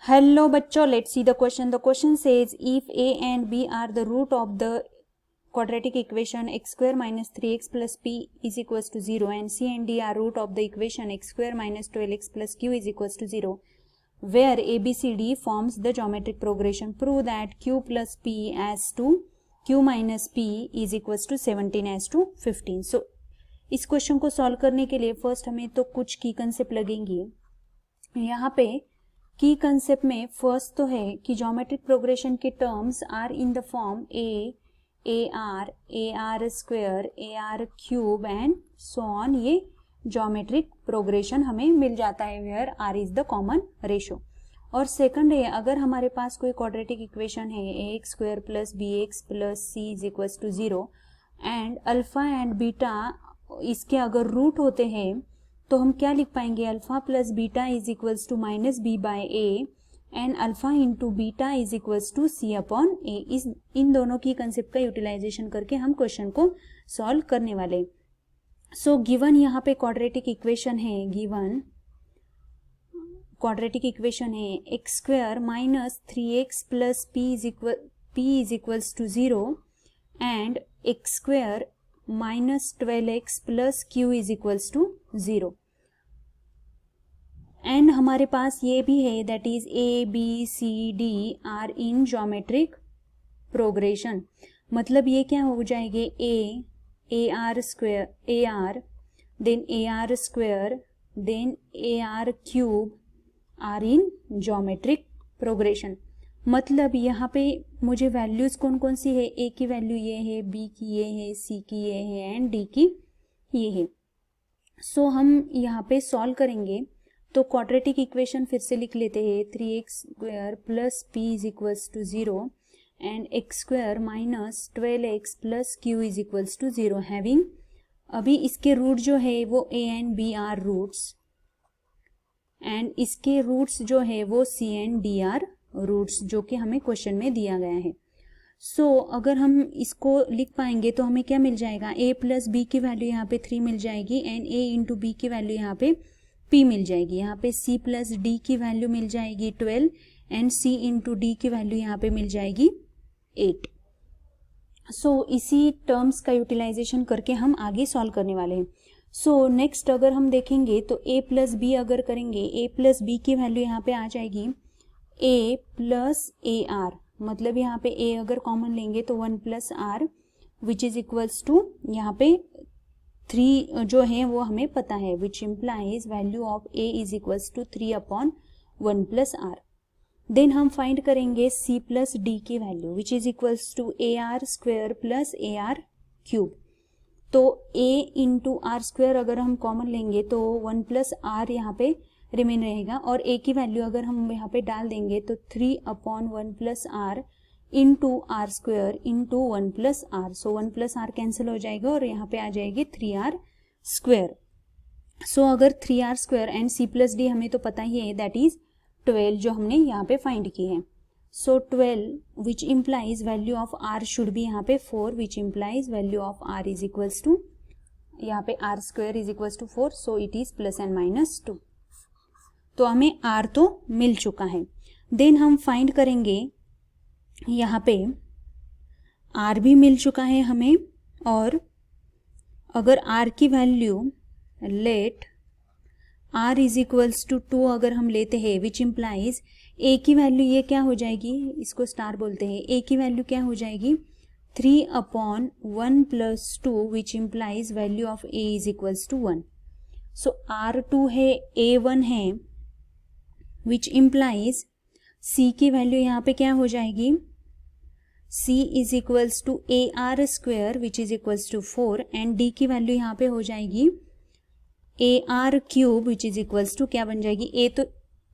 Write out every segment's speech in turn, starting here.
Hello bachcho, let's see the question. The question says if a and b are the root of the quadratic equation x square minus 3x plus p is equals to 0 and c and d are root of the equation x square minus 12x plus q is equals to 0, where ABCD forms the geometric progression. Prove that q plus p as to q minus p is equals to 17 as to 15. So इस question को solve करने के लिए first हमें तो कुछ की concept लगेंगी. यहाँ पे की कंसेप्ट में फर्स्ट तो है कि ज्योमेट्रिक प्रोग्रेशन के terms are in the form a r square, a r cube and so on. ये ज्योमेट्रिक प्रोग्रेशन हमें मिल जाता है where r is the common ratio. और सेकंड है, अगर हमारे पास कोई क्वाड्रेटिक इक्वेशन है a x square plus b x plus c is equals to 0 and alpha and beta इसके अगर रूट होते हैं तो हम क्या लिख पाएंगे, alpha plus beta is equals to minus b by a and alpha into beta is equals to c upon a. इन दोनों की कंसेप्ट का यूटिलाइजेशन करके हम क्वेश्चन को सॉल्व करने वाले. सो गिवन यहाँ पे क्वाड्रेटिक इक्वेशन है, गिवन क्वाड्रेटिक इक्वेशन है x square minus 3x plus p is equals to 0 and x square minus 12x plus q is equals to 0. And हमारे पास ये भी है that is a b c d are in geometric progression. मतलब ये क्या हो जाएंगे, a r square a r square then a r cube are in geometric progression. मतलब यहाँ पे मुझे वैल्यूज कौन कौन सी है, ए की वैल्यू ये है, बी की ये है, सी की ये है एंड डी की ये है. सो हम यहाँ पे सॉल्व करेंगे तो क्वाड्रेटिक इक्वेशन फिर से लिख लेते हैं, 3x square plus p is equals to 0 and x square minus 12x plus q is equals to 0 having, अभी इसके रूट जो है वो a and b are roots and इसके रूट्स जो है वो c and d are roots, जो कि हमें क्वेश्चन में दिया गया है. सो अगर हम इसको लिख पाएंगे तो हमें क्या मिल जाएगा, a प्लस बी की वैल्यू यहाँ पे 3 मिल जाएगी एंड a इंटू बी की वैल्यू यहाँ पे p मिल जाएगी. यहाँ पे c प्लस डी की वैल्यू मिल जाएगी 12 एंड c इंटू डी की वैल्यू यहाँ पे मिल जाएगी 8. सो इसी टर्म्स का यूटिलाइजेशन करके हम आगे सॉल्व करने वाले हैं. सो नेक्स्ट अगर हम देखेंगे तो a प्लस बी अगर करेंगे, a प्लस बी की वैल्यू यहाँ पे आ जाएगी a प्लस ए आर, मतलब यहाँ पे a अगर कॉमन लेंगे तो 1 plus r which is equals to यहाँ पे 3 जो है वो हमें पता है, which implies value of a is equals to 3 upon 1 plus r. Then हम फाइंड करेंगे c प्लस डी की value which is equals to a r square plus a r cube. तो a इंटू आर स्क्वायर अगर हम common लेंगे तो 1 plus are यहाँ पे रिमेन रहेगा और a की वैल्यू अगर हम यहाँ पे डाल देंगे तो 3 upon 1 plus r into r square into 1 plus r. So 1 plus r cancel हो जाएगा और यहाँ पे आ जाएगी 3r स्क्वायर. सो अगर 3r square and c plus D हमें तो पता ही है दैट इज 12 जो हमने यहाँ पे फाइंड की है. So 12 which implies value of r should be यहाँ पे 4 which implies value of r is equals to यहाँ पे r square is equals to 4. So it is plus and minus 2. तो हमें r तो मिल चुका है. देन हम फाइंड करेंगे यहाँ पे r भी मिल चुका है हमें, और अगर r की value let r is equals to 2 अगर हम लेते हैं विच इम्प्लाइज a की वैल्यू ये क्या हो जाएगी, इसको स्टार बोलते हैं, a की वैल्यू क्या हो जाएगी 3 upon 1 plus 2 which implies value of a is equals to 1. So r2 है, a1 है विच इम्प्लाइज c की वैल्यू यहाँ पे क्या हो जाएगी, c is equals to a r square which is equals to 4 and d की वैल्यू यहाँ पे हो जाएगी a r cube which is equals to क्या बन जाएगी,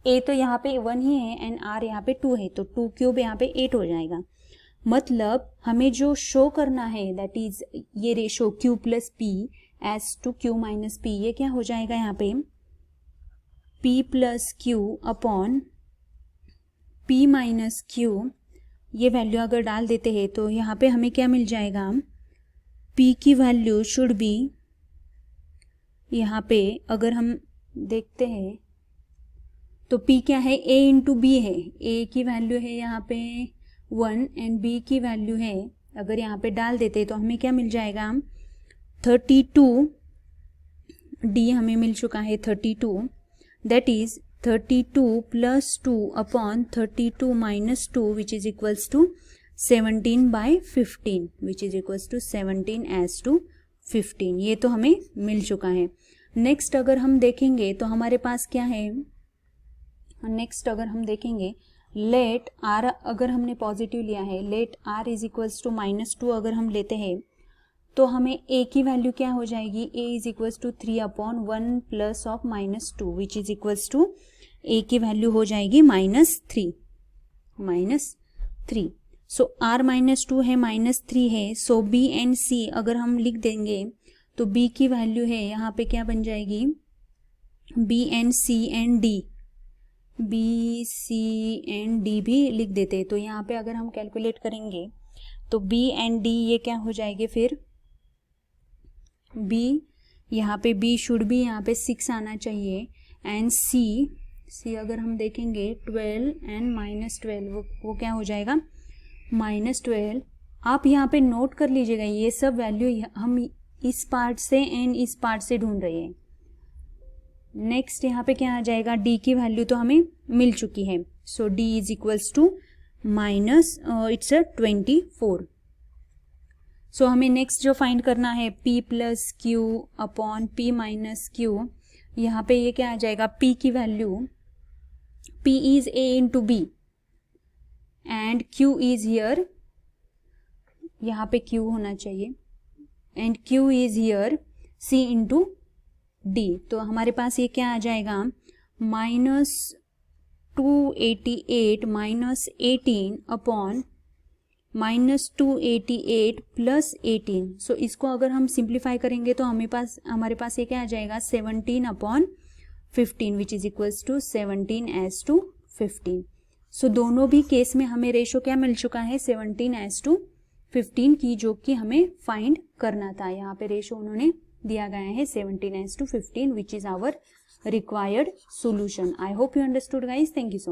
a तो यहाँ पे 1 ही है एंड r यहाँ पे 2 है तो 2 क्यूब यहाँ पे 8 हो जाएगा. मतलब हमें जो शो करना है दैट इज ये ratio q plus p as to q minus p, ये क्या हो जाएगा यहाँ पे p plus q upon p minus q. ये वैल्यू अगर डाल देते हैं तो यहाँ पे हमें क्या मिल जाएगा, p की वैल्यू शुड बी यहाँ पे अगर हम देखते हैं तो P क्या है, A इंटू बी है, A की वैल्यू है यहाँ पे 1 एंड B की वैल्यू है, अगर यहाँ पे डाल देते तो हमें क्या मिल जाएगा, 32, D हमें मिल चुका है 32, that is 32 plus 2 upon 32 minus 2 which is equals to 17/15 which is equals to 17:15, ये तो हमें मिल चुका है। नेक्स्ट अगर हम देखेंगे तो हमारे पास क्या है, नेक्स्ट अगर हम देखेंगे लेट आर, अगर हमने पॉजिटिव लिया है, let r is equals to -2 अगर हम लेते हैं तो हमें a की वैल्यू क्या हो जाएगी, a is equals to 3/1 plus of -2 which is equals to a की वैल्यू हो जाएगी -3। सो r -2 है, -3 है, सो b एंड c अगर हम लिख देंगे तो b की वैल्यू है यहाँ पे क्या बन जाएगी, b and c and d, b c and d भी लिख देते। तो यहाँ पे अगर हम कैलकुलेट करेंगे तो b एंड d ये क्या हो जाएंगे, फिर b यहाँ पे b शुड भी यहाँ पे 6 आना चाहिए, एंड c अगर हम देखेंगे 12 एंड -12 वो क्या हो जाएगा, -12। आप यहाँ पे नोट कर लीजिएगा, ये सब वैल्यू हम इस पार्ट से एंड इस पार्ट से ढूंढ रहे हैं। नेक्स्ट यहाँ पे क्या आ जाएगा, d की वैल्यू तो हमें मिल चुकी है, so d is equals to it's 24। So हमें नेक्स्ट जो फाइंड करना है p plus q upon p minus q, यहाँ पे ये क्या आ जाएगा, p की value, p is a into b and q is here, यहाँ पे q होना चाहिए, and q is here c into d। तो हमारे पास ये क्या आ जाएगा, -288 माइनस 18 अपॉन -288 प्लस 18। सो इसको अगर हम सिंप्लीफाई करेंगे तो हमारे पास ये क्या आ जाएगा, 17/15 विच इज इक्वल्स टू 17:15। सो दोनों भी केस में हमें रेशो क्या मिल चुका है, 17:15 की, जो कि हमें फाइंड करना था। यहाँ पे रेशो उन्होंने दिया गया है 17:15 which is our required solution. I hope you understood guys, thank you so much.